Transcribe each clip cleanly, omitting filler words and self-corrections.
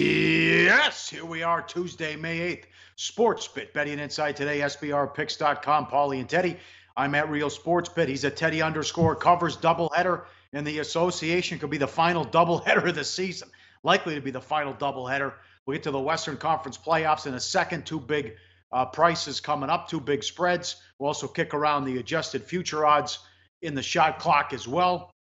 Yes, here we are, Tuesday, May 8th. Sportsbit, betting inside today, SBRpicks.com, Pauly and Teddy. I'm at Real Sportsbit. He's at Teddy _ Covers doubleheader, and the association could be the final doubleheader of the season. Likely to be the final doubleheader. We'll get to the Western Conference playoffs in a second. Two big prices coming up, two big spreads. We'll also kick around the adjusted future odds in the shot clock as well.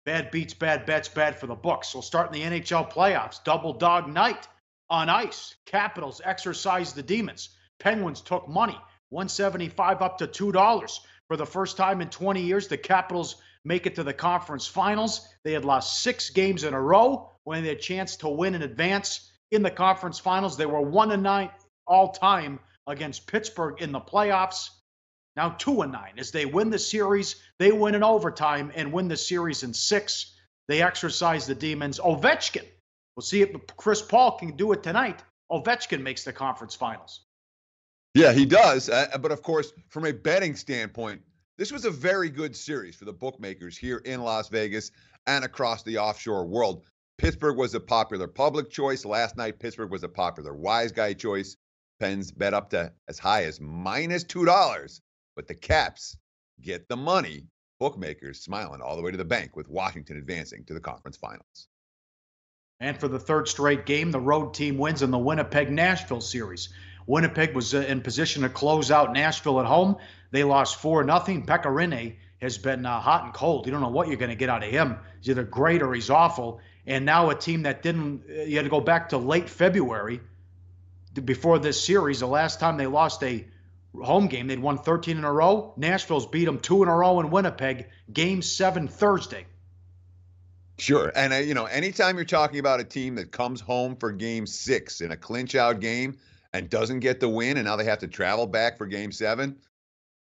Bad beats, bad bets, bad for the books. We'll start in the NHL playoffs. Double dog night on ice. Capitals exercised the demons. Penguins took money, $1.75 up to $2. For the first time in 20 years, the Capitals make it to the conference finals. They had lost 6 games in a row when they had a chance to win and advance in the conference finals. They were 1-9 all-time against Pittsburgh in the playoffs. Now 2-9. As they win the series, they win in overtime and win the series in 6. They exercise the demons. Ovechkin. We'll see if Chris Paul can do it tonight. Ovechkin makes the conference finals. Yeah, he does. But of course, from a betting standpoint, this was a very good series for the bookmakers here in Las Vegas and across the offshore world. Pittsburgh was a popular public choice. Last night, Pittsburgh was a popular wise guy choice. Pens bet up to as high as -$2. But the Caps get the money. Bookmakers smiling all the way to the bank with Washington advancing to the conference finals. And for the third straight game, the road team wins in the Winnipeg-Nashville series. Winnipeg was in position to close out Nashville at home. They lost 4-0. Pekka Rinne has been hot and cold. You don't know what you're going to get out of him. He's either great or he's awful. And now a team that you had to go back to late February before this series. The last time they lost a home game, they'd won 13 in a row. Nashville's beat them 2 in a row in Winnipeg. Game 7 Thursday. Sure. And, anytime you're talking about a team that comes home for game 6 in a clinch-out game and doesn't get the win, and now they have to travel back for game 7,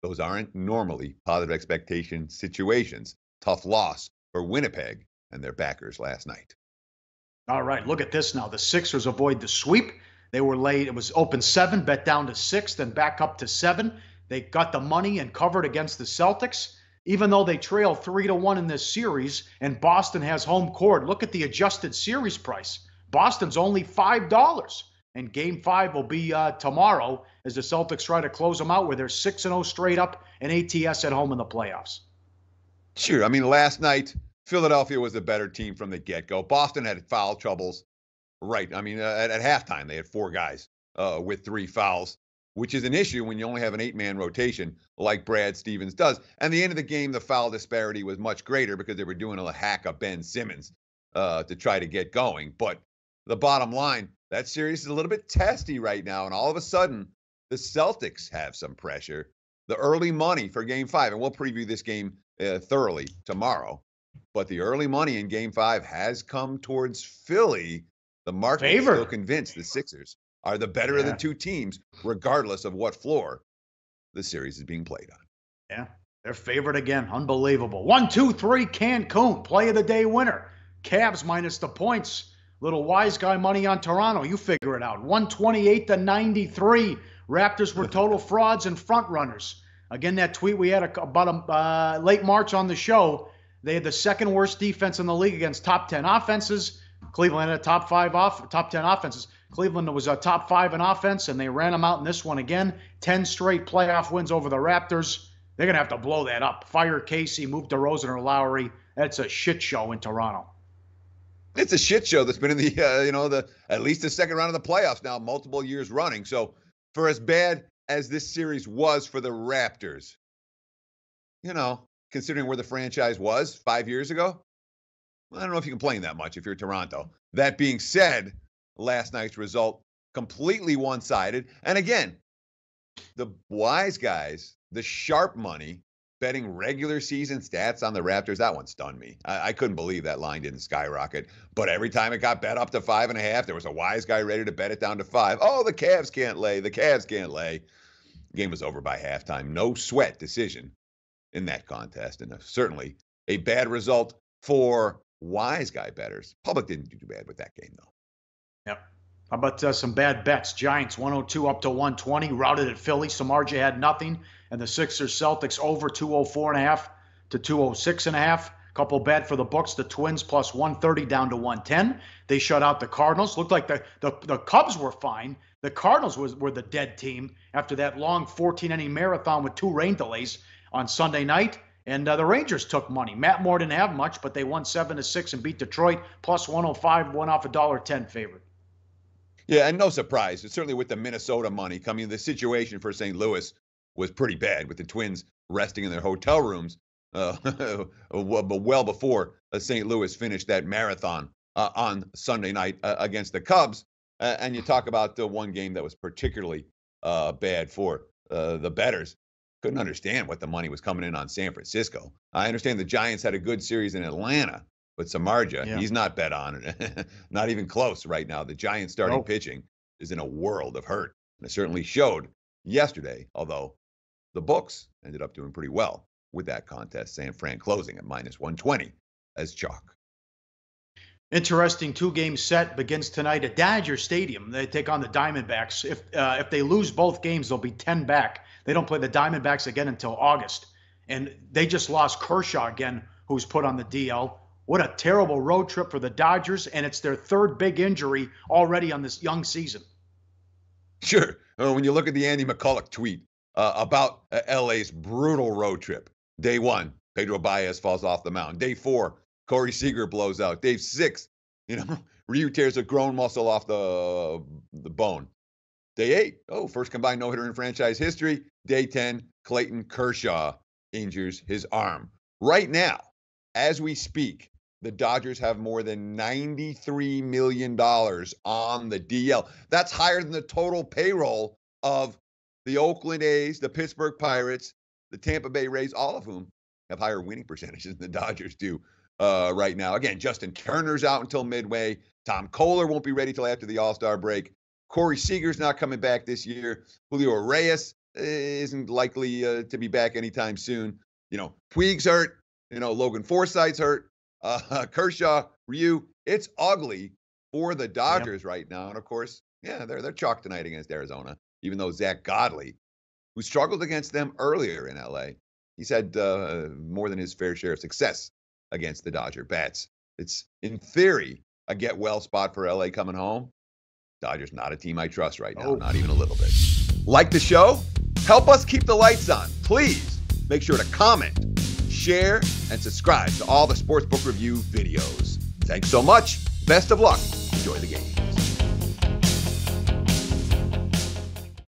those aren't normally positive expectation situations. Tough loss for Winnipeg and their backers last night. All right, look at this now. The Sixers avoid the sweep. They were late. It was open 7, bet down to 6, then back up to 7. They got the money and covered against the Celtics, even though they trail 3-1 in this series, and Boston has home court. Look at the adjusted series price. Boston's only $5, and Game 5 will be tomorrow as the Celtics try to close them out, where they're 6-0 straight up and ATS at home in the playoffs. Sure. I mean, last night, Philadelphia was a better team from the get-go. Boston had foul troubles. Right. I mean, at halftime, they had 4 guys with 3 fouls, which is an issue when you only have an 8-man rotation like Brad Stevens does. And the end of the game, the foul disparity was much greater because they were doing a hack of Ben Simmons to try to get going. But the bottom line, that series is a little bit testy right now. And all of a sudden, the Celtics have some pressure. The early money for Game 5, and we'll preview this game thoroughly tomorrow. But the early money in Game 5 has come towards Philly. The market is still convinced the Sixers are the better of the two teams, regardless of what floor the series is being played on. Yeah, they're favored again. Unbelievable. 1, 2, 3, Cancun. Play of the day winner. Cavs minus the points. Little wise guy money on Toronto. You figure it out. 128-93. Raptors were total frauds and front runners. Again, that tweet we had about late March on the show. They had the second worst defense in the league against top 10 offenses. Cleveland had a top 10 offenses. Cleveland was a top 5 in offense, and they ran them out in this one again. 10 straight playoff wins over the Raptors. They're going to have to blow that up. Fire Casey, move DeRozan or Lowry. That's a shit show in Toronto. It's a shit show that's been in the at least the second round of the playoffs now, multiple years running. So for as bad as this series was for the Raptors, considering where the franchise was 5 years ago, I don't know if you complain that much if you're Toronto. That being said, last night's result completely one-sided. And again, the wise guys, the sharp money, betting regular season stats on the Raptors, that one stunned me. I couldn't believe that line didn't skyrocket. But every time it got bet up to 5.5, there was a wise guy ready to bet it down to 5. Oh, the Cavs can't lay. The Cavs can't lay. The game was over by halftime. No sweat decision in that contest. And certainly a bad result for wise guy bettors. Public didn't do too bad with that game, though. Yep. How about some bad bets? Giants 102 up to 120, routed at Philly. Samardzija had nothing. And the Sixers Celtics over 204.5 to 206.5. Couple bad for the books. The Twins plus 130 down to 110. They shut out the Cardinals. Looked like the Cubs were fine. The Cardinals were the dead team after that long 14-inning marathon with 2 rain delays on Sunday night. And the Rangers took money. Matt Moore didn't have much, but they won 7-6 and beat Detroit plus 105, went off $1.10 favorite. Yeah, and no surprise. Certainly with the Minnesota money coming, the situation for St. Louis was pretty bad with the Twins resting in their hotel rooms well before St. Louis finished that marathon on Sunday night against the Cubs. And you talk about the one game that was particularly bad for the bettors. Couldn't understand what the money was coming in on San Francisco. I understand the Giants had a good series in Atlanta, but Samardzija, he's not bet on it. Not even close right now. The Giants starting pitching is in a world of hurt. And it certainly showed yesterday, although the books ended up doing pretty well with that contest. San Fran closing at minus 120 as chalk. Interesting 2-game set begins tonight at Dodger Stadium. They take on the Diamondbacks. If they lose both games, they'll be 10 back. They don't play the Diamondbacks again until August. And they just lost Kershaw again, who's put on the DL. What a terrible road trip for the Dodgers, and it's their 3rd big injury already on this young season. Sure. When you look at the Andy McCulloch tweet about LA's brutal road trip. Day 1, Pedro Baez falls off the mound. Day 4, Corey Seager blows out. Day 6, Ryu tears a groin muscle off the bone. Day 8, first combined no-hitter in franchise history. Day 10, Clayton Kershaw injures his arm. Right now, as we speak, the Dodgers have more than $93 million on the DL. That's higher than the total payroll of the Oakland A's, the Pittsburgh Pirates, the Tampa Bay Rays, all of whom have higher winning percentages than the Dodgers do right now. Again, Justin Turner's out until midway. Tom Kohler won't be ready till after the All-Star break. Corey Seager's not coming back this year. Julio Reyes isn't likely to be back anytime soon. Puig's hurt. Logan Forsythe's hurt. Kershaw, Ryu. It's ugly for the Dodgers right now. And of course, they're chalk tonight against Arizona, even though Zach Godley, who struggled against them earlier in LA, he's had more than his fair share of success against the Dodger bats. It's, in theory, a get-well spot for LA coming home. Dodgers not a team I trust right now, not even a little bit. Like the show? Help us keep the lights on. Please make sure to comment, share, and subscribe to all the Sportsbook Review videos. Thanks so much. Best of luck. Enjoy the games.